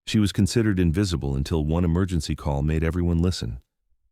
She was considered invisible until one emergency call made everyone listen.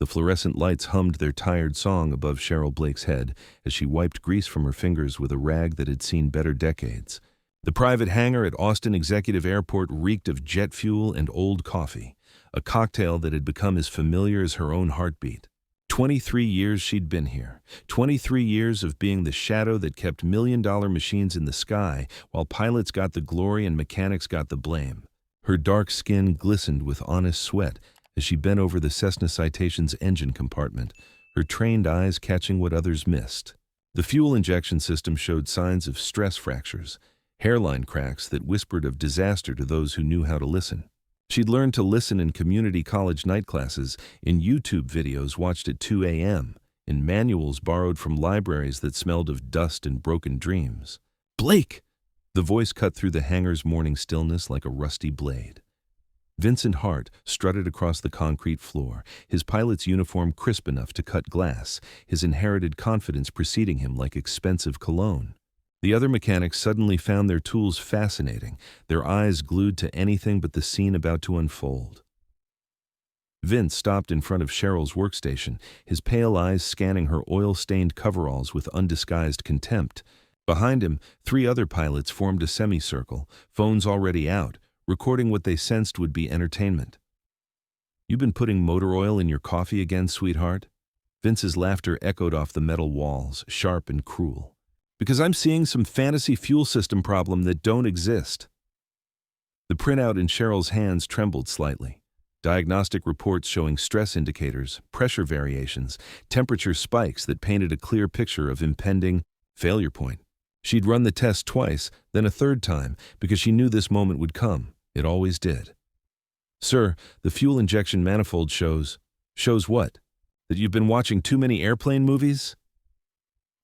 The fluorescent lights hummed their tired song above Cheryl Blake's head as she wiped grease from her fingers with a rag that had seen better decades. The private hangar at Austin Executive Airport reeked of jet fuel and old coffee, a cocktail that had become as familiar as her own heartbeat. 23 years she'd been here, 23 years of being the shadow that kept million-dollar machines in the sky while pilots got the glory and mechanics got the blame. Her dark skin glistened with honest sweat as she bent over the Cessna Citation's engine compartment, her trained eyes catching what others missed. The fuel injection system showed signs of stress fractures, hairline cracks that whispered of disaster to those who knew how to listen. She'd learned to listen in community college night classes, in YouTube videos watched at 2 a.m., in manuals borrowed from libraries that smelled of dust and broken dreams. "Blake!" The voice cut through the hangar's morning stillness like a rusty blade. Vincent Hart strutted across the concrete floor, his pilot's uniform crisp enough to cut glass, his inherited confidence preceding him like expensive cologne. The other mechanics suddenly found their tools fascinating, their eyes glued to anything but the scene about to unfold. Vince stopped in front of Cheryl's workstation, his pale eyes scanning her oil-stained coveralls with undisguised contempt. Behind him, 3 other pilots formed a semicircle, phones already out, recording what they sensed would be entertainment. "You been putting motor oil in your coffee again, sweetheart?" Vince's laughter echoed off the metal walls, sharp and cruel. "Because I'm seeing some fantasy fuel system problem that don't exist." The printout in Cheryl's hands trembled slightly. Diagnostic reports showing stress indicators, pressure variations, temperature spikes that painted a clear picture of impending failure point. She'd run the test twice, then a third time, because she knew this moment would come. It always did. "Sir, the fuel injection manifold shows..." "Shows what? That you've been watching too many airplane movies?"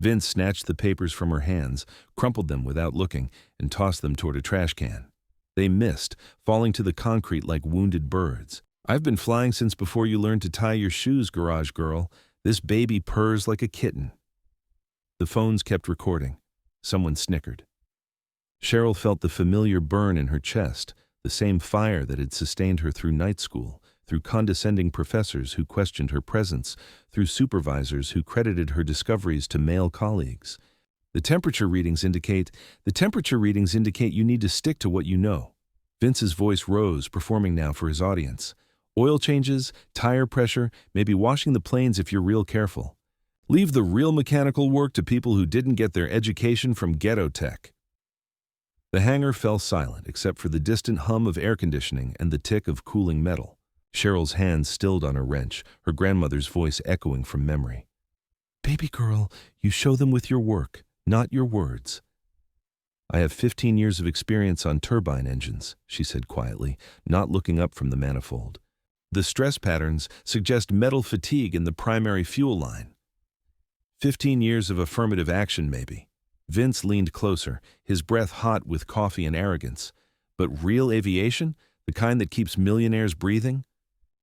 Vince snatched the papers from her hands, crumpled them without looking, and tossed them toward a trash can. They missed, falling to the concrete like wounded birds. "I've been flying since before you learned to tie your shoes, garage girl. This baby purrs like a kitten." The phones kept recording. Someone snickered. Cheryl felt the familiar burn in her chest, the same fire that had sustained her through night school, through condescending professors who questioned her presence, through supervisors who credited her discoveries to male colleagues. The temperature readings indicate you need to stick to what you know." Vince's voice rose, performing now for his audience. "Oil changes, tire pressure, maybe washing the planes if you're real careful. Leave the real mechanical work to people who didn't get their education from ghetto tech." The hangar fell silent except for the distant hum of air conditioning and the tick of cooling metal. Cheryl's hands stilled on a wrench, her grandmother's voice echoing from memory. "Baby girl, you show them with your work, not your words." "I have 15 years of experience on turbine engines," she said quietly, not looking up from the manifold. "The stress patterns suggest metal fatigue in the primary fuel line." 15 years of affirmative action, maybe. Vince leaned closer, his breath hot with coffee and arrogance. "But real aviation? The kind that keeps millionaires breathing?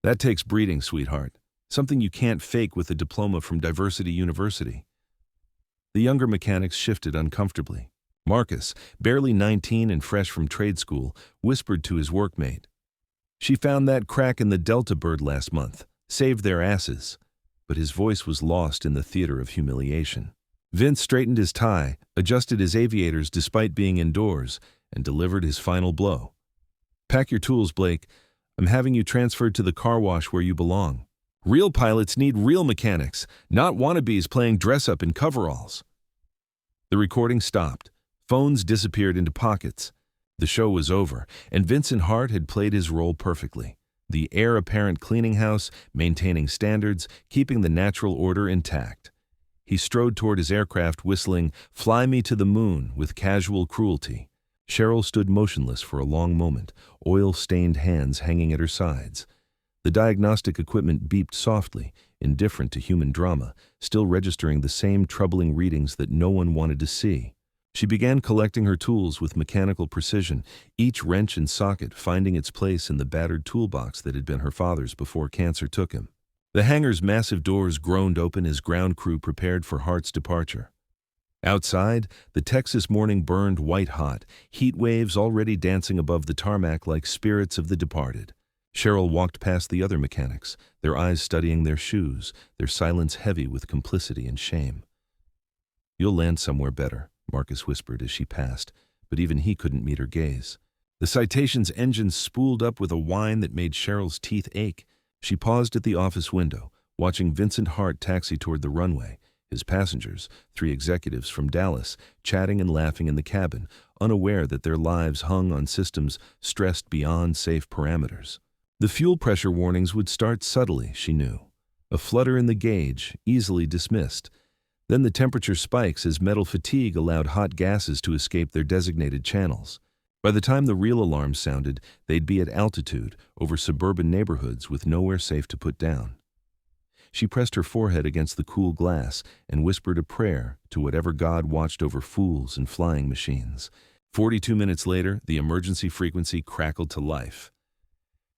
That takes breeding, sweetheart. Something you can't fake with a diploma from Diversity University." The younger mechanics shifted uncomfortably. Marcus, barely 19 and fresh from trade school, whispered to his workmate. "She found that crack in the Delta bird last month. Saved their asses." But his voice was lost in the theater of humiliation. Vince straightened his tie, adjusted his aviators despite being indoors, and delivered his final blow. "Pack your tools, Blake. I'm having you transferred to the car wash where you belong. Real pilots need real mechanics, not wannabes playing dress-up in coveralls." The recording stopped. Phones disappeared into pockets. The show was over, and Vincent Hart had played his role perfectly. The heir-apparent cleaning house, maintaining standards, keeping the natural order intact. He strode toward his aircraft whistling, "Fly Me to the Moon," with casual cruelty. Cheryl stood motionless for a long moment, oil-stained hands hanging at her sides. The diagnostic equipment beeped softly, indifferent to human drama, still registering the same troubling readings that no one wanted to see. She began collecting her tools with mechanical precision, each wrench and socket finding its place in the battered toolbox that had been her father's before cancer took him. The hangar's massive doors groaned open as ground crew prepared for Hart's departure. Outside, the Texas morning burned white-hot, heat waves already dancing above the tarmac like spirits of the departed. Cheryl walked past the other mechanics, their eyes studying their shoes, their silence heavy with complicity and shame. "You'll land somewhere better," Marcus whispered as she passed, but even he couldn't meet her gaze. The Citation's engine spooled up with a whine that made Cheryl's teeth ache. She paused at the office window, watching Vincent Hart taxi toward the runway, his passengers, 3 executives from Dallas, chatting and laughing in the cabin, unaware that their lives hung on systems stressed beyond safe parameters. The fuel pressure warnings would start subtly, she knew. A flutter in the gauge, easily dismissed. Then the temperature spikes as metal fatigue allowed hot gases to escape their designated channels. By the time the real alarm sounded, they'd be at altitude, over suburban neighborhoods with nowhere safe to put down. She pressed her forehead against the cool glass and whispered a prayer to whatever God watched over fools and flying machines. 42 minutes later, the emergency frequency crackled to life.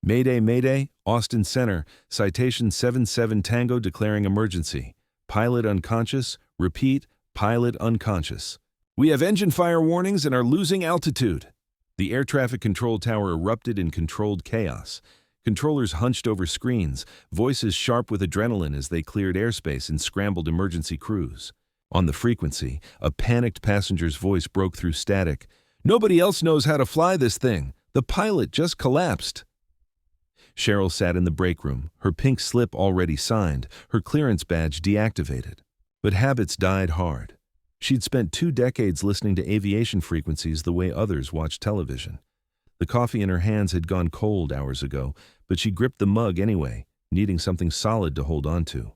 "Mayday, Mayday, Austin Center, Citation 77 Tango declaring emergency. Pilot unconscious, repeat, pilot unconscious. We have engine fire warnings and are losing altitude." The air traffic control tower erupted in controlled chaos. Controllers hunched over screens, voices sharp with adrenaline as they cleared airspace and scrambled emergency crews. On the frequency, a panicked passenger's voice broke through static. "Nobody else knows how to fly this thing. The pilot just collapsed." Cheryl sat in the break room, her pink slip already signed, her clearance badge deactivated. But habits died hard. She'd spent 2 decades listening to aviation frequencies the way others watched television. The coffee in her hands had gone cold hours ago, but she gripped the mug anyway, needing something solid to hold on to.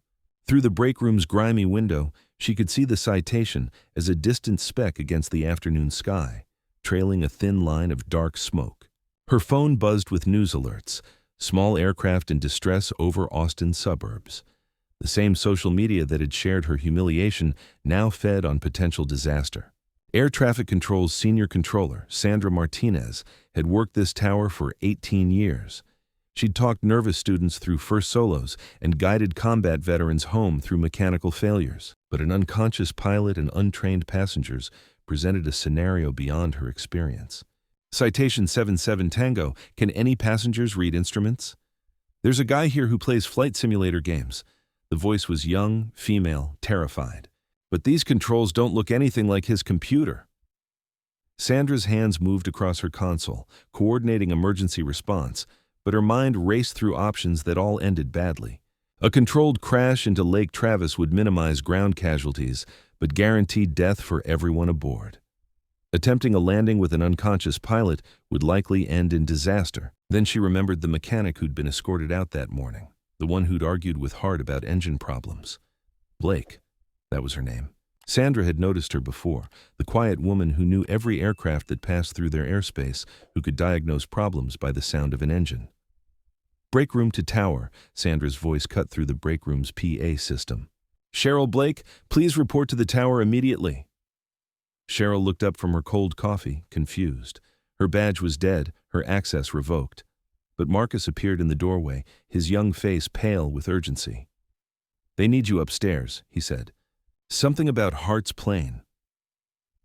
Through the break room's grimy window, she could see the Citation as a distant speck against the afternoon sky, trailing a thin line of dark smoke. Her phone buzzed with news alerts. Small aircraft in distress over Austin suburbs. The same social media that had shared her humiliation now fed on potential disaster. Air Traffic Control's senior controller, Sandra Martinez, had worked this tower for 18 years. She'd talked nervous students through first solos and guided combat veterans home through mechanical failures. But an unconscious pilot and untrained passengers presented a scenario beyond her experience. Citation 77 Tango, can any passengers read instruments? There's a guy here who plays flight simulator games. The voice was young, female, terrified. But these controls don't look anything like his computer. Sandra's hands moved across her console, coordinating emergency response, but her mind raced through options that all ended badly. A controlled crash into Lake Travis would minimize ground casualties, but guaranteed death for everyone aboard. Attempting a landing with an unconscious pilot would likely end in disaster. Then she remembered the mechanic who'd been escorted out that morning, the one who'd argued with Hart about engine problems. Blake, that was her name. Sandra had noticed her before, the quiet woman who knew every aircraft that passed through their airspace, who could diagnose problems by the sound of an engine. "Break room to tower," Sandra's voice cut through the break room's PA system. "Cheryl Blake, please report to the tower immediately." Cheryl looked up from her cold coffee, confused. Her badge was dead, her access revoked. But Marcus appeared in the doorway, his young face pale with urgency. "They need you upstairs," he said. "Something about Hart's plane."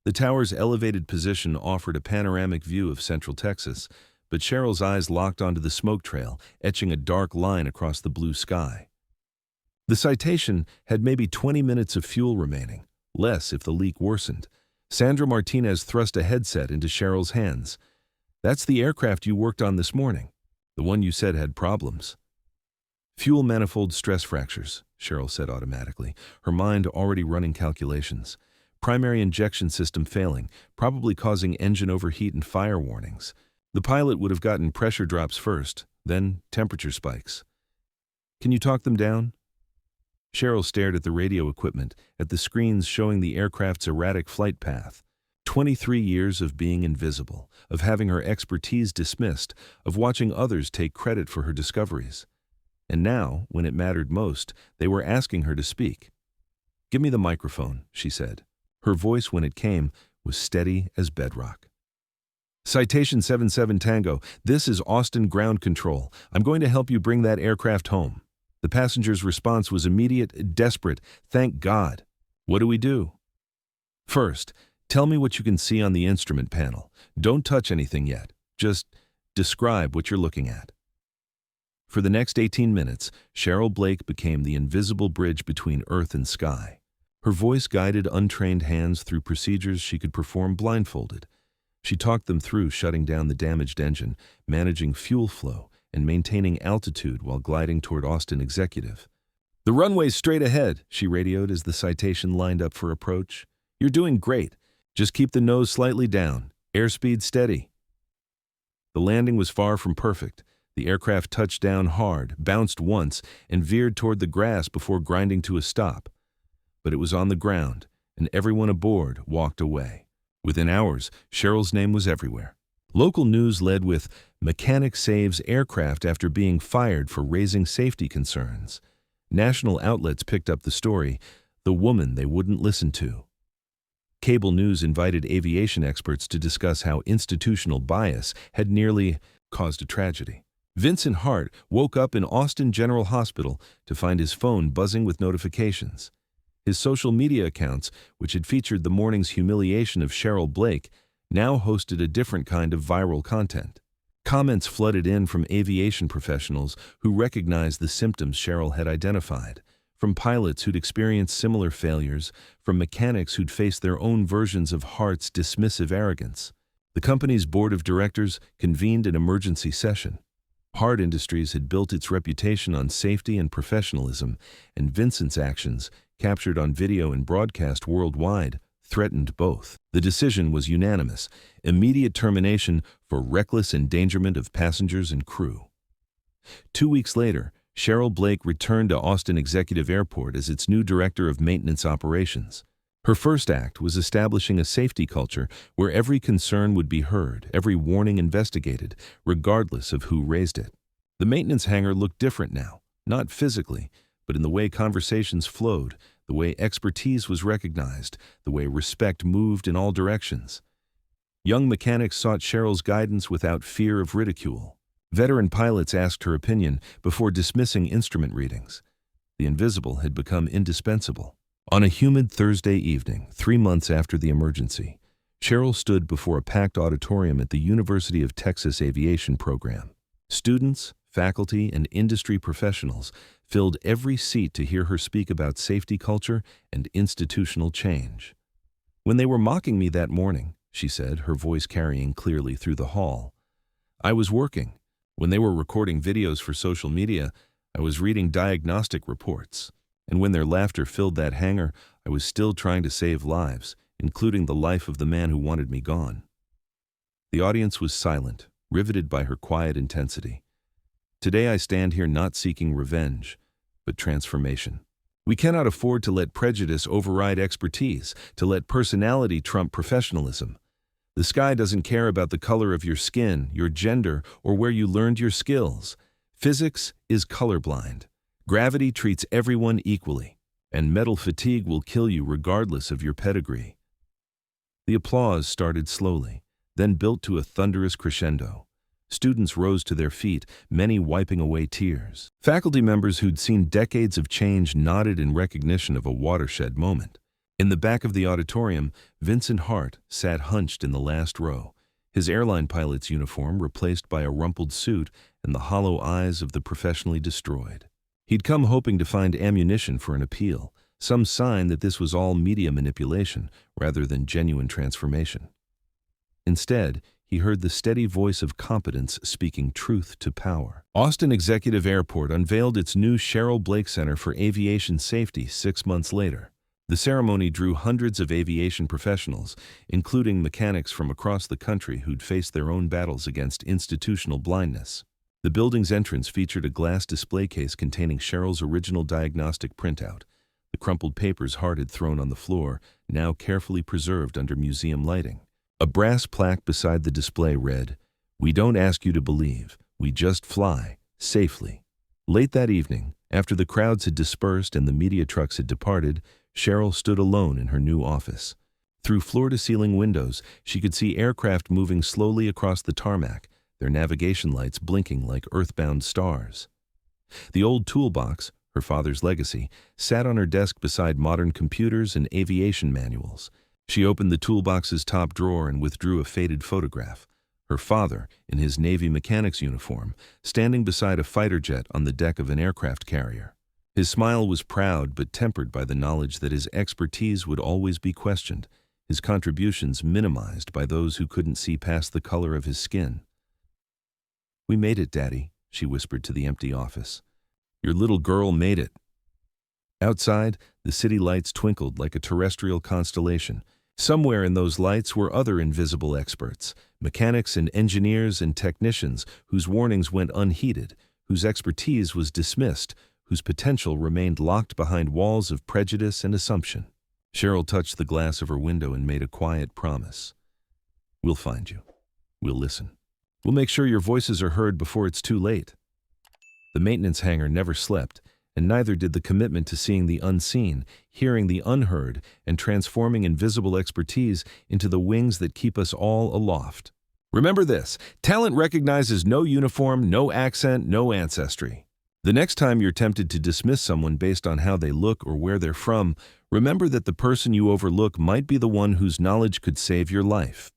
The tower's elevated position offered a panoramic view of central Texas, but Cheryl's eyes locked onto the smoke trail, etching a dark line across the blue sky. The Citation had maybe 20 minutes of fuel remaining, less if the leak worsened. Sandra Martinez thrust a headset into Cheryl's hands. "That's the aircraft you worked on this morning, the one you said had problems." "Fuel manifold stress fractures," Cheryl said automatically, her mind already running calculations. "Primary injection system failing, probably causing engine overheat and fire warnings. The pilot would have gotten pressure drops first, then temperature spikes. Can you talk them down?" Cheryl stared at the radio equipment, at the screens showing the aircraft's erratic flight path. 23 years of being invisible, of having her expertise dismissed, of watching others take credit for her discoveries. And now, when it mattered most, they were asking her to speak. "Give me the microphone," she said. Her voice, when it came, was steady as bedrock. "Citation 77 Tango, this is Austin Ground Control. I'm going to help you bring that aircraft home." The passenger's response was immediate, desperate. "Thank God. What do we do?" First, tell me what you can see on the instrument panel. Don't touch anything yet. Just describe what you're looking at. For the next 18 minutes, Cheryl Blake became the invisible bridge between earth and sky. Her voice guided untrained hands through procedures she could perform blindfolded. She talked them through shutting down the damaged engine, managing fuel flow, and maintaining altitude while gliding toward Austin Executive. "The runway's straight ahead," she radioed as the Citation lined up for approach. "You're doing great. Just keep the nose slightly down. Airspeed steady." The landing was far from perfect. The aircraft touched down hard, bounced once, and veered toward the grass before grinding to a stop. But it was on the ground, and everyone aboard walked away. Within hours, Cheryl's name was everywhere. Local news led with, "Mechanic saves aircraft after being fired for raising safety concerns." National outlets picked up the story, "The woman they wouldn't listen to." Cable news invited aviation experts to discuss how institutional bias had nearly caused a tragedy. Vincent Hart woke up in Austin General Hospital to find his phone buzzing with notifications. His social media accounts, which had featured the morning's humiliation of Cheryl Blake, now hosted a different kind of viral content. Comments flooded in from aviation professionals who recognized the symptoms Cheryl had identified, from pilots who'd experienced similar failures, from mechanics who'd faced their own versions of Hart's dismissive arrogance. The company's board of directors convened an emergency session. Hart Industries had built its reputation on safety and professionalism, and Vincent's actions, captured on video and broadcast worldwide, threatened both. The decision was unanimous: immediate termination for reckless endangerment of passengers and crew. 2 weeks later, Cheryl Blake returned to Austin Executive Airport as its new director of maintenance operations. Her first act was establishing a safety culture where every concern would be heard, every warning investigated, regardless of who raised it. The maintenance hangar looked different now, not physically, but in the way conversations flowed, the way expertise was recognized, the way respect moved in all directions. Young mechanics sought Cheryl's guidance without fear of ridicule. Veteran pilots asked her opinion before dismissing instrument readings. The invisible had become indispensable. On a humid Thursday evening, 3 months after the emergency, Cheryl stood before a packed auditorium at the University of Texas Aviation Program. Students, faculty, and industry professionals filled every seat to hear her speak about safety culture and institutional change. "When they were mocking me that morning," she said, her voice carrying clearly through the hall, "I was working. When they were recording videos for social media, I was reading diagnostic reports. And when their laughter filled that hangar, I was still trying to save lives, including the life of the man who wanted me gone." The audience was silent, riveted by her quiet intensity. "Today I stand here not seeking revenge, but transformation. We cannot afford to let prejudice override expertise, to let personality trump professionalism. The sky doesn't care about the color of your skin, your gender, or where you learned your skills. Physics is colorblind. Gravity treats everyone equally, and metal fatigue will kill you regardless of your pedigree." The applause started slowly, then built to a thunderous crescendo. Students rose to their feet, many wiping away tears. Faculty members who'd seen decades of change nodded in recognition of a watershed moment. In the back of the auditorium, Vincent Hart sat hunched in the last row, his airline pilot's uniform replaced by a rumpled suit and the hollow eyes of the professionally destroyed. He'd come hoping to find ammunition for an appeal, some sign that this was all media manipulation rather than genuine transformation. Instead, he heard the steady voice of competence speaking truth to power. Austin Executive Airport unveiled its new Cheryl Blake Center for Aviation Safety 6 months later. The ceremony drew hundreds of aviation professionals, including mechanics from across the country who'd faced their own battles against institutional blindness. The building's entrance featured a glass display case containing Cheryl's original diagnostic printout. The crumpled papers Hart had thrown on the floor, now carefully preserved under museum lighting. A brass plaque beside the display read, "We don't ask you to believe, we just fly, safely." Late that evening, after the crowds had dispersed and the media trucks had departed, Cheryl stood alone in her new office. Through floor-to-ceiling windows, she could see aircraft moving slowly across the tarmac, their navigation lights blinking like earthbound stars. The old toolbox, her father's legacy, sat on her desk beside modern computers and aviation manuals. She opened the toolbox's top drawer and withdrew a faded photograph. Her father, in his Navy mechanic's uniform, standing beside a fighter jet on the deck of an aircraft carrier. His smile was proud but tempered by the knowledge that his expertise would always be questioned, his contributions minimized by those who couldn't see past the color of his skin. "We made it, Daddy," she whispered to the empty office. "Your little girl made it." Outside, the city lights twinkled like a terrestrial constellation. Somewhere in those lights were other invisible experts, mechanics and engineers and technicians whose warnings went unheeded, whose expertise was dismissed, whose potential remained locked behind walls of prejudice and assumption. Cheryl touched the glass of her window and made a quiet promise. "We'll find you. We'll listen. We'll make sure your voices are heard before it's too late." The maintenance hangar never slept, and neither did the commitment to seeing the unseen, hearing the unheard, and transforming invisible expertise into the wings that keep us all aloft. Remember this: talent recognizes no uniform, no accent, no ancestry. The next time you're tempted to dismiss someone based on how they look or where they're from, remember that the person you overlook might be the one whose knowledge could save your life.